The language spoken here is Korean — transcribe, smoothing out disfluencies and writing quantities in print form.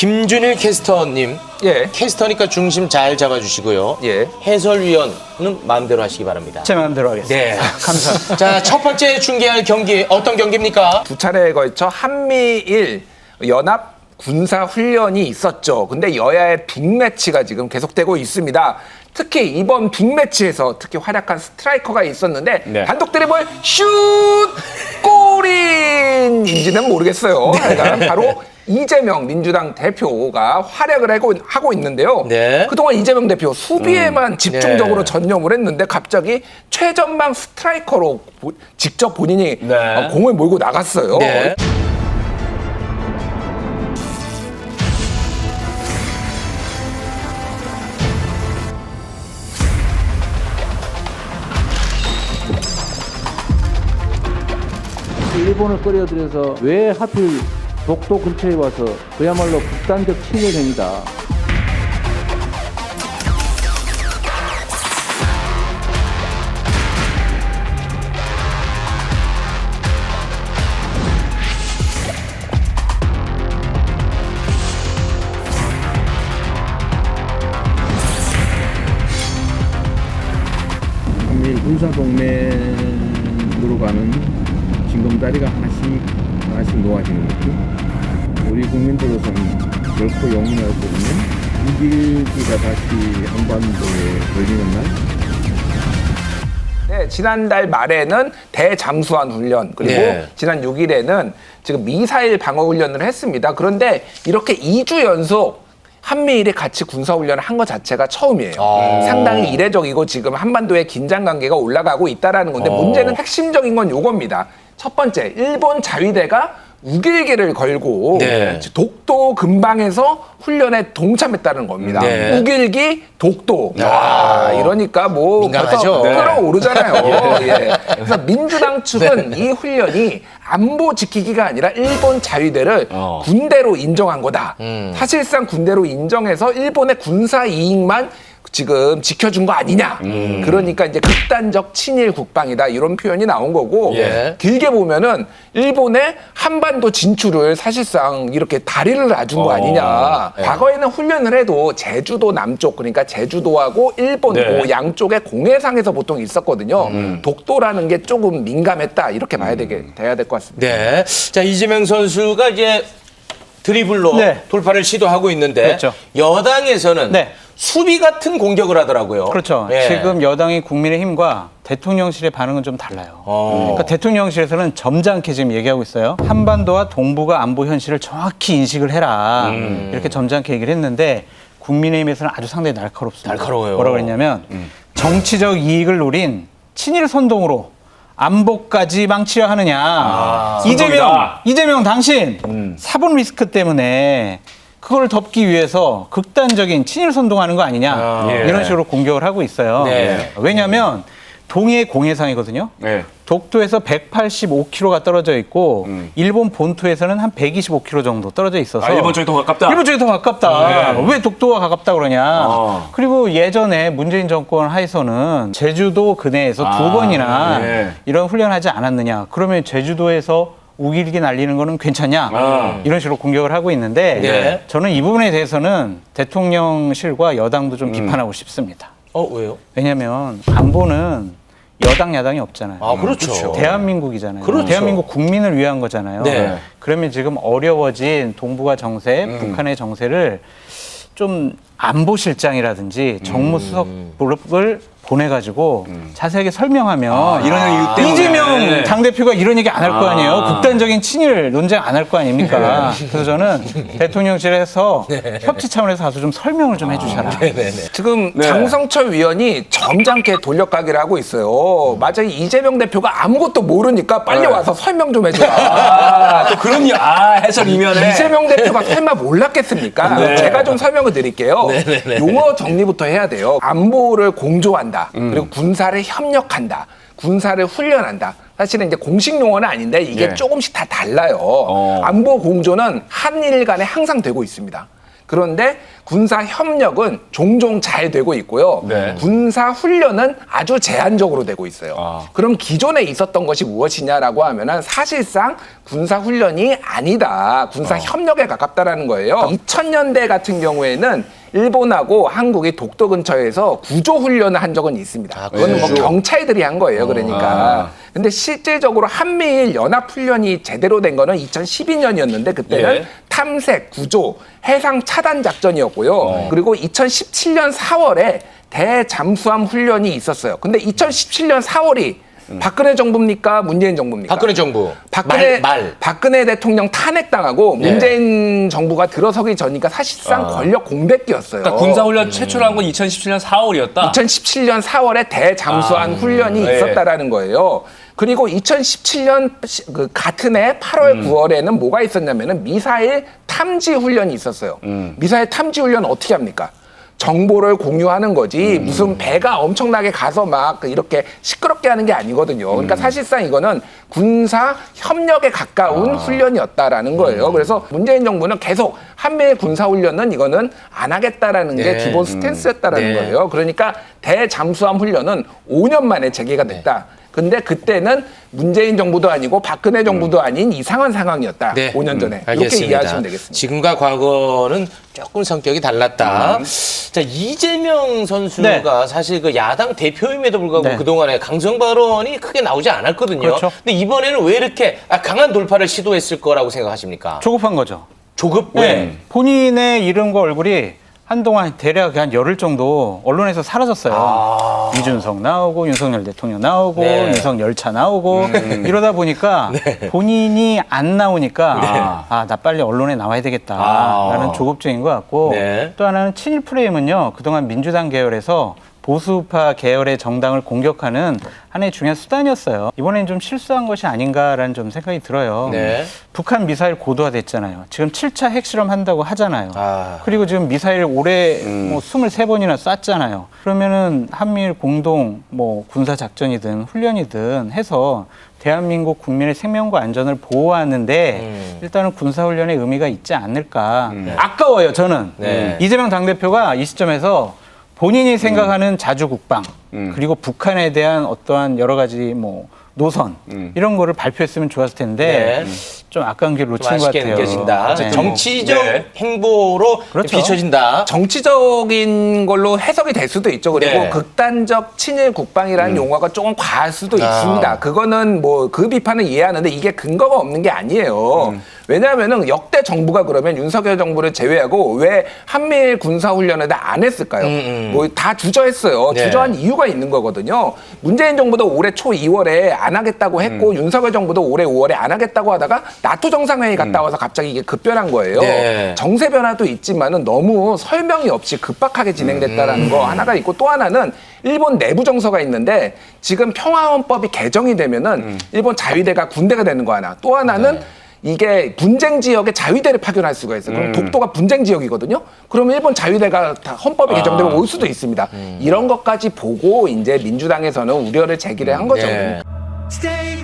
김준일 캐스터님. 예. 캐스터니까 중심 잘 잡아주시고요. 예. 해설위원은 마음대로 하시기 바랍니다. 제 마음대로 하겠습니다. 네. 감사합니다. 자, 첫 번째 중계할 경기 어떤 경기입니까? 두 차례에 걸쳐 한미일 연합 군사 훈련이 있었죠. 근데 여야의 빅매치가 지금 계속되고 있습니다. 특히 이번 빅매치에서 특히 활약한 스트라이커가 있었는데 네. 단독 드리블 슛! 골인인지는 모르겠어요. 그러니까 바로 이재명 민주당 대표가 활약을 하고 있는데요. 네. 그동안 이재명 대표 수비에만 집중적으로 전념을 했는데 갑자기 최전방 스트라이커로 직접 본인이 네. 공을 몰고 나갔어요. 네. 일본을 끌어들여서 왜 하필 독도 근처에 와서 그야말로 극단적 침해 행위다. 한미일 군사동맹으로 가는 징검다리가 하나씩 놓아지는 느낌? 우리 국민들로서는 결코 영원할 수 없는 무기가 다시 한반도에 걸리는 날? 네, 지난달 말에는 대잠수함 훈련 그리고 네. 지난 6일에는 지금 미사일 방어 훈련을 했습니다. 그런데 이렇게 2주 연속 한미일이 같이 군사훈련을 한 것 자체가 처음이에요. 상당히 이례적이고 지금 한반도의 긴장관계가 올라가고 있다는 건데 문제는 핵심적인 건 요겁니다. 첫 번째, 일본 자위대가 우길기를 걸고 네. 독도 근방에서 훈련에 동참했다는 겁니다. 네. 우길기, 독도. 아, 이러니까 뭐 민감하죠. 벌써 끌어오르잖아요. 예. 그래서 민주당 측은 이 훈련이 안보 지키기가 아니라 일본 자위대를 군대로 인정한 거다. 사실상 군대로 인정해서 일본의 군사 이익만 지금 지켜준 거 아니냐. 그러니까 이제 극단적 친일 국방이다. 이런 표현이 나온 거고 예. 길게 보면은 일본의 한반도 진출을 사실상 이렇게 다리를 놔준 거 아니냐. 과거에는 훈련을 해도 제주도 남쪽 그러니까 제주도하고 일본 네. 그 양쪽의 공해상에서 보통 있었거든요. 독도라는 게 조금 민감했다. 이렇게 봐야 돼야 될 것 같습니다. 네. 자, 이재명 선수가 이제 드리블로 네. 돌파를 시도하고 있는데 그렇죠. 여당에서는 네. 수비 같은 공격을 하더라고요. 그렇죠. 예. 지금 여당이 국민의힘과 대통령실의 반응은 좀 달라요. 그러니까 대통령실에서는 점잖게 지금 얘기하고 있어요. 한반도와 동북아 안보 현실을 정확히 인식을 해라. 이렇게 점잖게 얘기를 했는데 국민의힘에서는 아주 상당히 날카롭습니다. 날카로워요. 뭐라고 했냐면 정치적 이익을 노린 친일 선동으로 안보까지 망치려 하느냐. 이재명 당신 사본 리스크 때문에 그걸 덮기 위해서 극단적인 친일 선동하는 거 아니냐. 이런 식으로 공격을 하고 있어요. 네. 왜냐하면 동해 공해상이거든요. 네. 독도에서 185km가 떨어져 있고 일본 본토에서는 한 125km 정도 떨어져 있어서 일본 쪽이 더 가깝다. 일본 쪽이 더 가깝다. 왜 독도가 가깝다 그러냐. 그리고 예전에 문재인 정권 하에서는 제주도 근해에서 두 번이나 이런 훈련하지 않았느냐. 그러면 제주도에서 우길기 날리는 거는 괜찮냐. 이런 식으로 공격을 하고 있는데 네. 저는 이 부분에 대해서는 대통령실과 여당도 좀 비판하고 싶습니다. 왜요? 왜냐하면 안보는 여당 야당이 없잖아요. 아, 그렇죠. 대한민국이잖아요. 그렇죠. 대한민국 국민을 위한 거잖아요. 네. 그러면 지금 어려워진 동북아 정세, 북한의 정세를 좀 안보실장이라든지 정무수석을 보내가지고 자세하게 설명하면 이런 이유 때문에. 이재명 당대표가 이런 얘기 안 할 거 아니에요. 극단적인 친일 논쟁 안 할 거 아닙니까? 그래서 저는 대통령실에서 협치 차원에서 가서 좀 설명을 좀 해주셔라. 지금 장성철 위원이 점잖게 돌려가기를 하고 있어요. 맞아, 이재명 대표가 아무것도 모르니까 빨리 와서 설명 좀 해줘라. 또 그런 해설 이면에. 이재명 대표가 설마 몰랐겠습니까? 제가 좀 설명을 드릴게요. 용어 정리부터 해야 돼요. 안보를 공조한다. 그리고 군사를 협력한다. 군사를 훈련한다. 사실은 이제 공식 용어는 아닌데 이게 조금씩 다 달라요. 안보 공조는 한일 간에 항상 되고 있습니다. 그런데 군사 협력은 종종 잘 되고 있고요. 네. 군사 훈련은 아주 제한적으로 되고 있어요. 그럼 기존에 있었던 것이 무엇이냐라고 하면은 사실상 군사 훈련이 아니다. 군사 협력에 가깝다라는 거예요. 2000년대 같은 경우에는 일본하고 한국이 독도 근처에서 구조 훈련을 한 적은 있습니다. 그거는 뭐 경찰들이 한 거예요. 그러니까. 근데 실질적으로 한미일 연합 훈련이 제대로 된 거는 2012년이었는데 그때는 예. 탐색, 구조, 해상 차단 작전이었고요. 그리고 2017년 4월에 대잠수함 훈련이 있었어요. 근데 2017년 4월이 박근혜 정부입니까? 문재인 정부입니까? 박근혜 정부. 말. 박근혜 대통령 탄핵당하고 문재인 정부가 들어서기 전이니까 사실상 권력 공백기였어요. 그러니까 군사훈련 최초로 한 건 2017년 4월이었다. 2017년 4월에 대잠수함 훈련이 있었다라는 거예요. 그리고 2017년 그 같은 해 8월, 9월에는 뭐가 있었냐면은 미사일 탐지 훈련이 있었어요. 미사일 탐지 훈련 어떻게 합니까? 정보를 공유하는 거지 무슨 배가 엄청나게 가서 막 이렇게 시끄럽게 하는 게 아니거든요. 그러니까 사실상 이거는 군사 협력에 가까운 훈련이었다라는 거예요. 그래서 문재인 정부는 계속 한미일 군사 훈련은 이거는 안 하겠다라는 게 기본 스탠스였다라는 거예요. 그러니까 대잠수함 훈련은 5년 만에 재개가 됐다. 근데 그때는 문재인 정부도 아니고 박근혜 정부도 아닌 이상한 상황이었다. 5년 전에. 이렇게 알겠습니다. 이해하시면 되겠습니다. 지금과 과거는 조금 성격이 달랐다. 자, 이재명 선수가 사실 그 야당 대표임에도 불구하고 그동안에 강성 발언이 크게 나오지 않았거든요. 그렇죠. 근데 이번에는 왜 이렇게 강한 돌파를 시도했을 거라고 생각하십니까? 조급한 거죠. 조급? 왜? 네. 본인의 이름과 얼굴이 한동안 대략 한 열흘 정도 언론에서 사라졌어요. 이준석 나오고 윤석열 대통령 나오고 윤석 열차 나오고 이러다 보니까 본인이 안 나오니까 나 빨리 언론에 나와야 되겠다라는 조급증인 것 같고 또 하나는 친일 프레임은요. 그동안 민주당 계열에서 보수파 계열의 정당을 공격하는 하나의 중요한 수단이었어요. 이번엔 좀 실수한 것이 아닌가라는 좀 생각이 들어요. 북한 미사일 고도화됐잖아요. 지금 7차 핵실험 한다고 하잖아요. 그리고 지금 미사일 올해 뭐 23번이나 쐈잖아요. 그러면은 한미일 공동 뭐 군사 작전이든 훈련이든 해서 대한민국 국민의 생명과 안전을 보호하는데 일단은 군사훈련의 의미가 있지 않을까. 아까워요, 저는. 이재명 당대표가 이 시점에서 본인이 생각하는 자주국방 그리고 북한에 대한 어떠한 여러 가지 뭐 노선 이런 거를 발표했으면 좋았을 텐데 좀 아까운 길 놓친 것 같아요. 느껴진다. 정치적 행보로 그렇죠. 비춰진다. 정치적인 걸로 해석이 될 수도 있죠. 그리고 극단적 친일 국방이라는 용어가 조금 과할 수도 있습니다. 그거는 뭐 그 비판을 이해하는데 이게 근거가 없는 게 아니에요. 왜냐하면은 역대 정부가 그러면 윤석열 정부를 제외하고 왜 한미일 군사훈련을 다 안 했을까요? 뭐 다 주저했어요. 주저한 이유가 있는 거거든요. 문재인 정부도 올해 초 2월에 안 하겠다고 했고 윤석열 정부도 올해 5월에 안 하겠다고 하다가 나토 정상회의 갔다 와서 갑자기 이게 급변한 거예요. 정세 변화도 있지만은 너무 설명이 없이 급박하게 진행됐다라는 거 하나가 있고 또 하나는 일본 내부 정서가 있는데 지금 평화헌법이 개정이 되면은 일본 자위대가 군대가 되는 거 하나. 또 하나는 이게 분쟁 지역에 자위대를 파견할 수가 있어요. 그럼 독도가 분쟁 지역이거든요. 그러면 일본 자위대가 다 헌법이 개정되면 올 수도 있습니다. 이런 것까지 보고 이제 민주당에서는 우려를 제기를 한 거죠. Stay